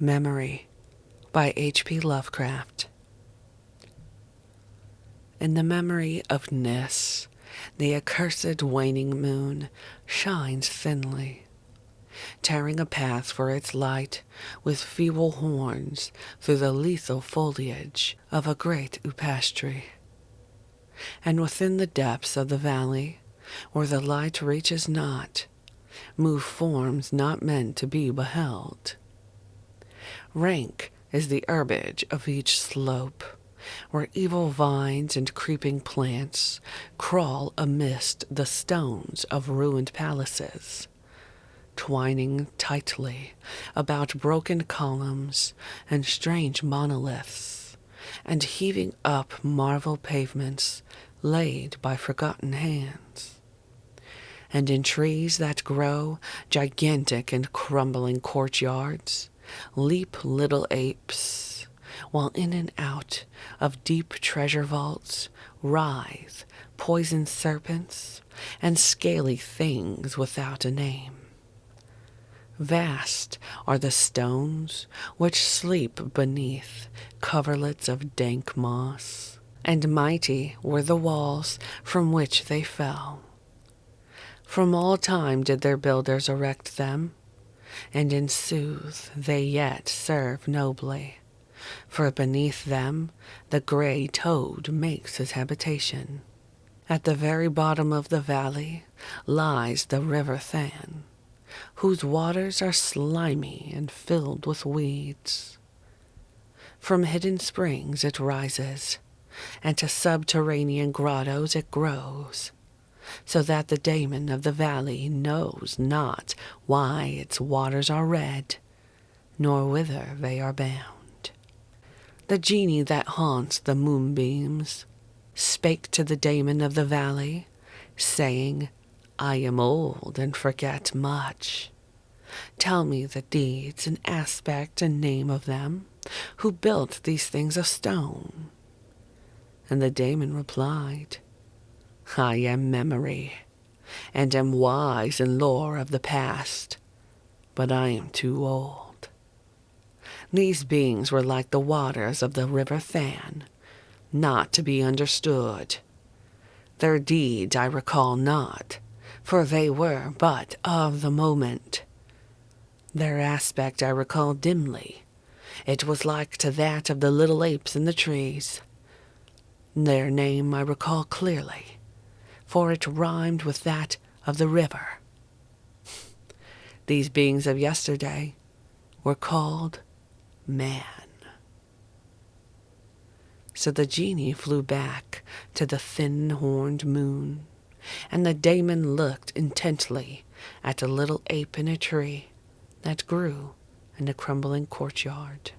Memory by H.P. Lovecraft. In the memory of Nis, the accursed waning moon shines thinly, tearing a path for its light with feeble horns through the lethal foliage of a great upas tree. And within the depths of the valley, where the light reaches not, move forms not meant to be beheld. Rank is the herbage of each slope, where evil vines and creeping plants crawl amidst the stones of ruined palaces, twining tightly about broken columns and strange monoliths, and heaving up marble pavements laid by forgotten hands. And in trees that grow gigantic in crumbling courtyards, leap little apes, while in and out of deep treasure vaults writhe poisoned serpents and scaly things without a name. Vast are the stones which sleep beneath coverlets of dank moss, and mighty were the walls from which they fell. From all time did their builders erect them, and in sooth they yet serve nobly, for beneath them the grey toad makes his habitation. At the very bottom of the valley lies the river Than, whose waters are slimy and filled with weeds. From hidden springs it rises, and to subterranean grottos it grows, so that the daemon of the valley knows not why its waters are red, nor whither they are bound. The genie that haunts the moonbeams spake to the daemon of the valley, saying, I am old and forget much. Tell me the deeds and aspect and name of them who built these things of stone. And the daemon replied, I am Memory, and am wise in lore of the past, but I am too old. These beings were like the waters of the river Than, not to be understood. Their deeds I recall not, for they were but of the moment. Their aspect I recall dimly. It was like to that of the little apes in the trees. Their name I recall clearly, for it rhymed with that of the river. These beings of yesterday were called man. So the genie flew back to the thin-horned moon, and the daemon looked intently at a little ape in a tree that grew in a crumbling courtyard.